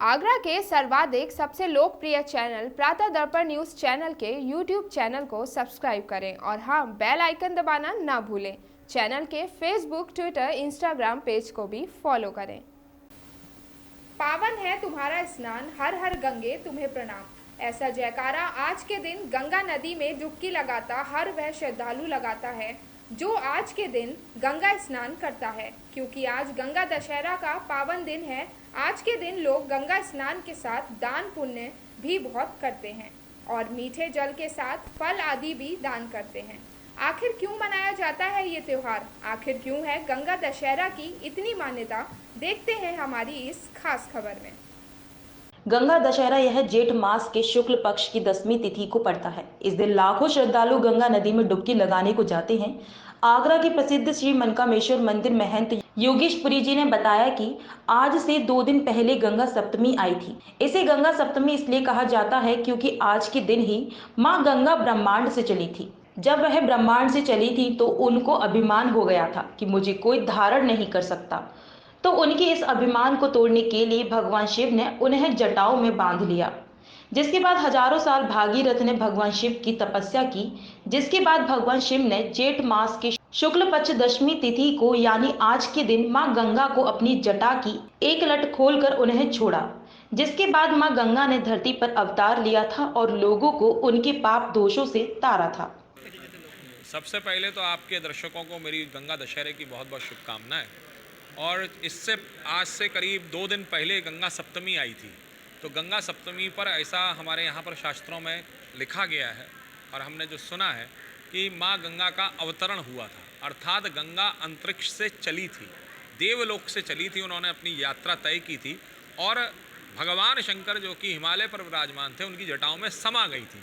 आगरा के सर्वाधिक सबसे लोकप्रिय चैनल प्रातः दर्पण न्यूज चैनल के यूट्यूब चैनल को सब्सक्राइब करें और हाँ, बेल आइकन दबाना ना भूलें। चैनल के फेसबुक, ट्विटर, इंस्टाग्राम पेज को भी फॉलो करें। पावन है तुम्हारा स्नान, हर हर गंगे तुम्हें प्रणाम। ऐसा जयकारा आज के दिन गंगा नदी में डुबकी लगाता हर वह श्रद्धालु लगाता है जो आज के दिन गंगा स्नान करता है, क्योंकि आज गंगा दशहरा का पावन दिन है। आज के दिन लोग गंगा स्नान के साथ दान पुण्य भी बहुत करते हैं और मीठे जल के साथ फल आदि भी दान करते हैं। आखिर क्यों मनाया जाता है ये त्योहार? आखिर क्यों है गंगा दशहरा की इतनी मान्यता? देखते हैं हमारी इस खास खबर में। गंगा दशहरा यह जेठ मास के शुक्ल पक्ष की 10वीं तिथि को पड़ता है। इस दिन लाखों श्रद्धालु गंगा नदी में डुबकी लगाने को जाते हैं। आगरा के प्रसिद्ध श्री मनकामेश्वर मंदिर महंत योगेशपुरी जी ने बताया कि आज से 2 दिन पहले गंगा सप्तमी आई थी। इसे गंगा सप्तमी इसलिए कहा जाता है क्योंकि आज के दिन ही माँ गंगा ब्रह्मांड से चली थी। जब वह ब्रह्मांड से चली थी तो उनको अभिमान हो गया था कि मुझे कोई धारण नहीं कर सकता, तो उनके इस अभिमान को तोड़ने के लिए भगवान शिव ने उन्हें जटाओं में बांध लिया। जिसके बाद हजारों साल भागीरथ ने भगवान शिव की तपस्या की। जिसके बाद भगवान शिव ने जेठ मास के शुक्ल पक्ष 10वीं तिथि को यानी आज के दिन मां गंगा को अपनी जटा की एक लट खोलकर उन्हें छोड़ा। जिसके बाद मां गंगा ने धरती पर अवतार लिया था और लोगों को उनके पाप दोषों से तारा था। सबसे पहले तो आपके दर्शकों को मेरी गंगा दशहरे की बहुत बहुत शुभकामनाएं। और इससे आज से करीब 2 दिन पहले गंगा सप्तमी आई थी। तो गंगा सप्तमी पर ऐसा हमारे यहाँ पर शास्त्रों में लिखा गया है और हमने जो सुना है कि माँ गंगा का अवतरण हुआ था, अर्थात गंगा अंतरिक्ष से चली थी, देवलोक से चली थी। उन्होंने अपनी यात्रा तय की थी और भगवान शंकर जो कि हिमालय पर विराजमान थे उनकी जटाओं में समा गई थी।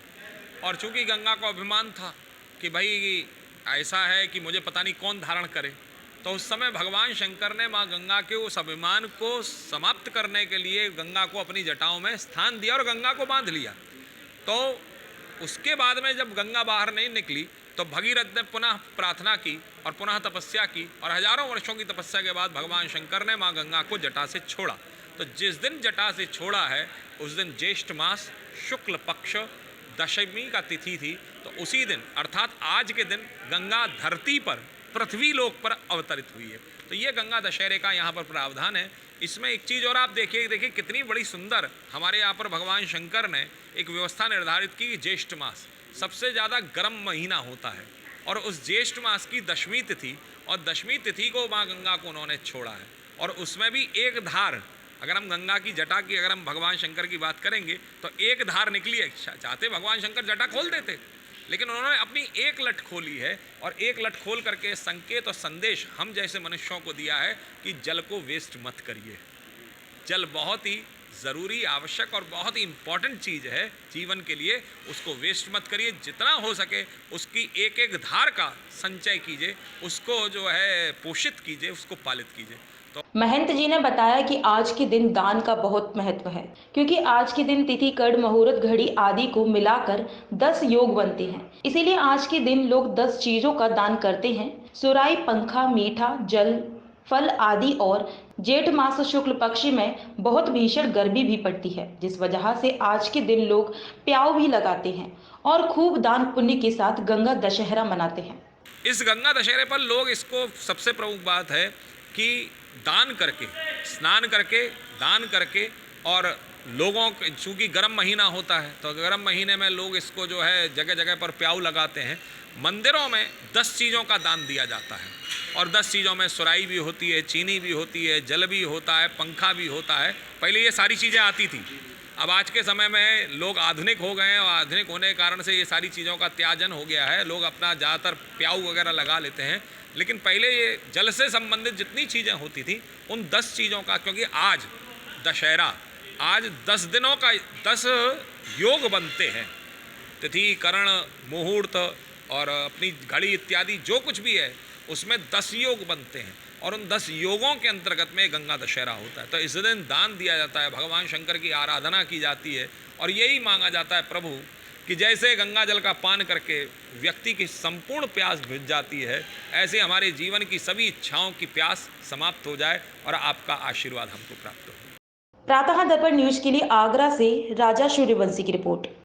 और चूँकि गंगा को अभिमान था कि भाई ऐसा है कि मुझे पता नहीं कौन धारण करे, तो उस समय भगवान शंकर ने माँ गंगा के उस अभिमान को समाप्त करने के लिए गंगा को अपनी जटाओं में स्थान दिया और गंगा को बांध लिया। तो उसके बाद में जब गंगा बाहर नहीं निकली तो भगीरथ ने पुनः प्रार्थना की और पुनः तपस्या की और हजारों वर्षों की तपस्या के बाद भगवान शंकर ने माँ गंगा को जटा से छोड़ा। तो जिस दिन जटा से छोड़ा है उस दिन ज्येष्ठ मास शुक्ल पक्ष 10वीं का तिथि थी। तो उसी दिन अर्थात आज के दिन गंगा धरती पर पृथ्वी लोक पर अवतरित हुई है। तो ये गंगा दशहरे का यहाँ पर प्रावधान है। इसमें एक चीज़ और आप देखिए कितनी बड़ी सुंदर हमारे यहाँ पर भगवान शंकर ने एक व्यवस्था निर्धारित की कि ज्येष्ठ मास सबसे ज़्यादा गर्म महीना होता है और उस ज्येष्ठ मास की 10वीं तिथि और 10वीं तिथि को माँ गंगा को उन्होंने छोड़ा है। और उसमें भी एक धार, अगर हम गंगा की जटा की अगर हम भगवान शंकर की बात करेंगे तो एक धार निकली है। चाहते भगवान शंकर जटा खोल देते, लेकिन उन्होंने अपनी एक लट खोली है और एक लट खोल करके संकेत और संदेश हम जैसे मनुष्यों को दिया है कि जल को वेस्ट मत करिए। जल बहुत ही ज़रूरी, आवश्यक और बहुत ही इम्पॉर्टेंट चीज़ है जीवन के लिए। उसको वेस्ट मत करिए, जितना हो सके उसकी एक एक धार का संचय कीजिए, उसको जो है पोषित कीजिए, उसको पालित कीजिए। महंत जी ने बताया कि आज के दिन दान का बहुत महत्व है क्योंकि आज के दिन तिथि, कर्ण, मुहूर्त, घड़ी आदि को मिलाकर 10 योग बनते हैं। इसीलिए आज के दिन लोग 10 चीजों का दान करते हैं: सुराई, पंखा, मीठा, जल, फल आदि। और जेठ मास शुक्ल पक्ष में बहुत भीषण गर्मी भी पड़ती है, जिस वजह से आज के दिन लोग प्याऊ भी लगाते हैं और खूब दान पुण्य के साथ गंगा दशहरा मनाते हैं। इस गंगा दशहरे पर लोग इसको सबसे प्रमुख बात है कि दान करके, स्नान करके, दान करके, और लोगों चूँकि गर्म महीना होता है तो गर्म महीने में लोग इसको जो है जगह जगह पर प्याऊ लगाते हैं। मंदिरों में 10 चीज़ों का दान दिया जाता है और 10 चीज़ों में सुराई भी होती है, चीनी भी होती है, जल भी होता है, पंखा भी होता है। पहले ये सारी चीज़ें आती थी। अब आज के समय में लोग आधुनिक हो गए हैं और आधुनिक होने के कारण से ये सारी चीज़ों का त्याजन हो गया है। लोग अपना ज़्यादातर प्याऊ वगैरह लगा लेते हैं, लेकिन पहले ये जल से संबंधित जितनी चीज़ें होती थी उन 10 चीज़ों का, क्योंकि आज दशहरा, आज 10 दिनों का 10 योग बनते हैं, तिथि, करण, मुहूर्त और अपनी घड़ी इत्यादि जो कुछ भी है उसमें 10 योग बनते हैं और उन 10 योगों के अंतर्गत में गंगा दशहरा होता है। तो इस दिन दान दिया जाता है, भगवान शंकर की आराधना की जाती है और यही मांगा जाता है प्रभु कि जैसे गंगा जल का पान करके व्यक्ति की संपूर्ण प्यास बुझ जाती है, ऐसे हमारे जीवन की सभी इच्छाओं की प्यास समाप्त हो जाए और आपका आशीर्वाद हमको प्राप्त हो। प्रातः दर्पण न्यूज के लिए आगरा से राजा सूर्यवंशी की रिपोर्ट।